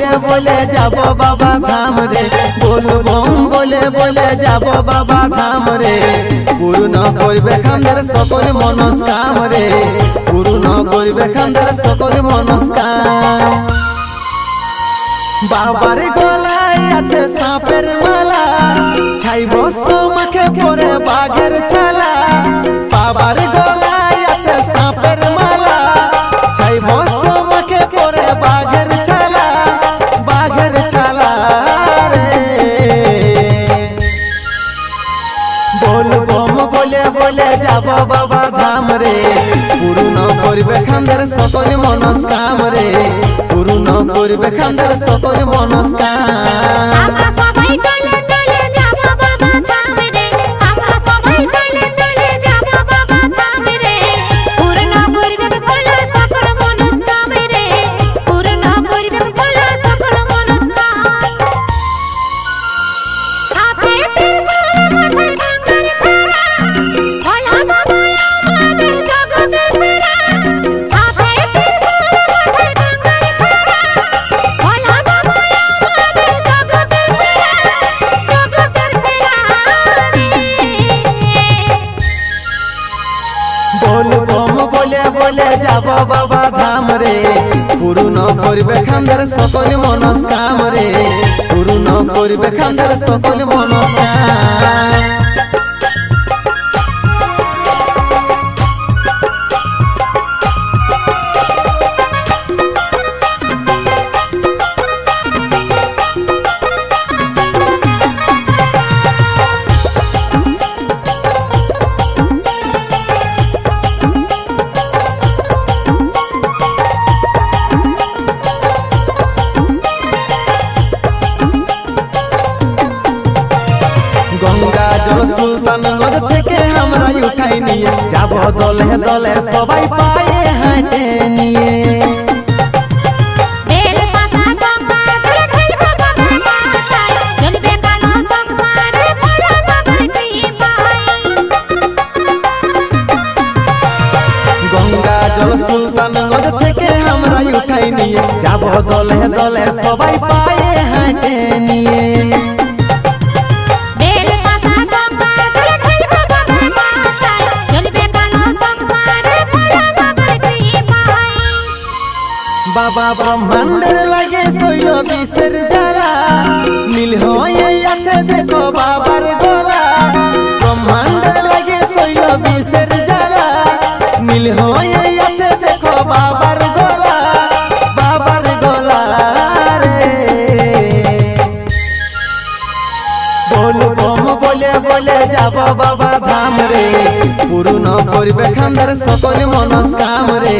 বলে বলে যাব বাবা ধাম রে, বলবম বলে বলে যাব বাবা ধাম রে। পূর্ণ করবে আমাদের সকল মনস্কাম রে, পূর্ণ করবে আমাদের সকল মনস্কাম। বাবার গলায় আছে সাপের মালা, খাইব মাখে পরে বাঘের ছালা। বাবার গলায় আছে সাপের মালা, খাইব মাখে পরে বাঘের ছালা, বাঘের ছালা রে। বলবম বলে বলে যাব বাবা ধাম রে, পূর্ণ করবে আমাদের সকল মনস্কাম রে, পূর্ণ করবে আমাদের সকল মনস্কাম। আমরা সবাই চলে চলে যাব বাবা ধাম রে, আমরা সবাই চলে চলে যাব বাবা ধাম রে। পূর্ণ করবে বলে সকল মনস্কাম রে, পূর্ণ করবে বলে সকল মনস্কাম। হাতে ত্রিশূল মাথায় গঙ্গার ধারা, ভোলা বাবা আমাদের জগতের সেরা। হাতে ত্রিশূল মাথায় গঙ্গার ধারা, ভোলা বাবা আমাদের জগতের সেরা, জগতের সেরা রে। বলবম বলে বলে যাব বাবা ধাম রে, পূর্ণ করবে আমাদের সকল মনস্কাম রে, পূর্ণ করবে আমাদের সকল মনস্কাম। গঙ্গা জল সুলতানগঞ্জ থেকে আমরা উঠাই নিয়ে যাব দলে দলে সবাই পায়ে হাঁটে নিয়ে। বেল পাতা গঙ্গা জল ঢালব বাবার মাথায়, চলবে কানো সংসারে ভোলা বাবার কৃপায়। গঙ্গা জল সুলতানগঞ্জ থেকে আমরা উঠাই নিয়ে যাব দলে দলে সবাই পায়ে হাঁটে নিয়ে। বেল পাতা গঙ্গা জল ঢালব বাবার মাথায়, চলবে কানো সংসারে ভোলা বাবার কৃপায়। বাবা ব্রহ্মাণ্ডের লাগে শৈল বিষের জ্বালা, নীল হয়ে আছে দেখো বাবার গলা। ব্রহ্মাণ্ডের লাগে শৈল বিষের জ্বালা, নীল হয়ে আছে দেখো বাবার গলা, বাবার গলা রে। বলবম বলে বলে যাব বাবা ধাম রে, পূর্ণ করবে আমাদের সকল মনস্কাম রে,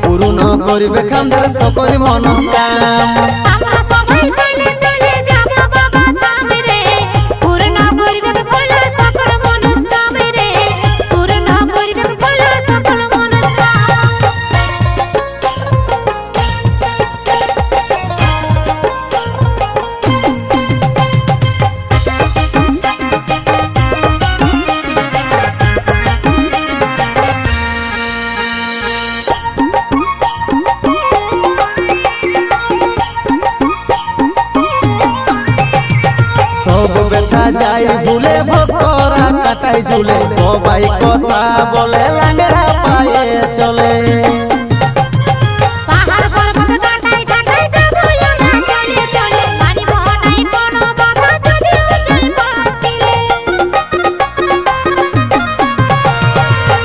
পূর্ণ করবে আমাদের সকল মনস্কাম। আমরা সবাই চলে চলে যাব বাবা ধাম রে, পূর্ণ করবে বলে সকল মনস্কাম রে, পূর্ণ করবে বলে সকল মনস্কাম। সব ব্যথা যাই ভুলে ভক্তরা কাটাই ঝুলে, সবাই কথা বলে লাঙ্গড়া পায়ে চলে। পাহাড় পর্বত কাটাই ছাটাই যাব আমরা চলে চলে, মানিব নাই কোনো বাধা যদিও জল পড়ছিলে।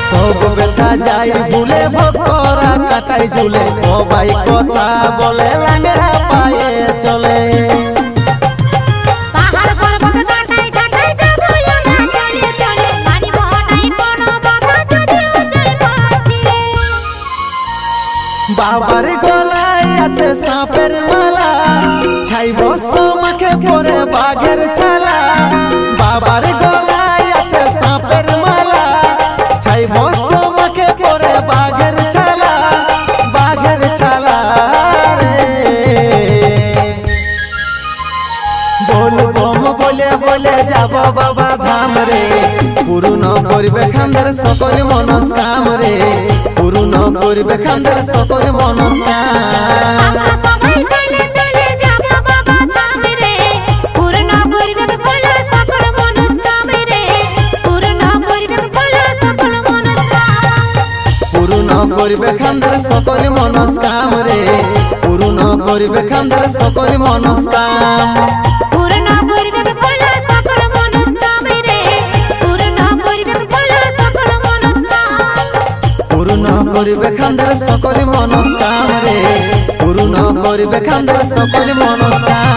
সব ব্যথা যাই ভুলে ভক্তরা কাটাই ঝুলে, সবাই কথা বলে লাঙ্গড়া পায়ে চলে। পাহাড় পর্বত কাটাই ছাটাই যাব আমরা চলে চলে, মানিব নাই কোনো বাধা যদিও জল পড়ছিলে। বাবার গলায় আছে সাপের মালা, খাইব মাখে পরে বাঘের ছালা। বাবার গলায় আছে সাপের মালা, খাইব মাখে পরে বাঘের ছালা, বাঘের ছালা রে। বলবম বলে বলে যাব বাবা ধাম রে, পূর্ণ করবে আমাদের সকল মনস্কাম রে, পূর্ণ করবে আমাদের সকল মনস্কাম। আমরা সবাই চলে চলে যাব করিবে খামদের সকল মনস্কাম রে পূর্ণ করিবে খামদের সকল মনস্কাম পূর্ণ করিবে ফল সকল মনস্কাম রে পূর্ণ করিবে ফল সকল মনস্কাম পূর্ণ করিবে খামদের সকল মনস্কাম রে পূর্ণ করিবে খামদের সকল মনস্কাম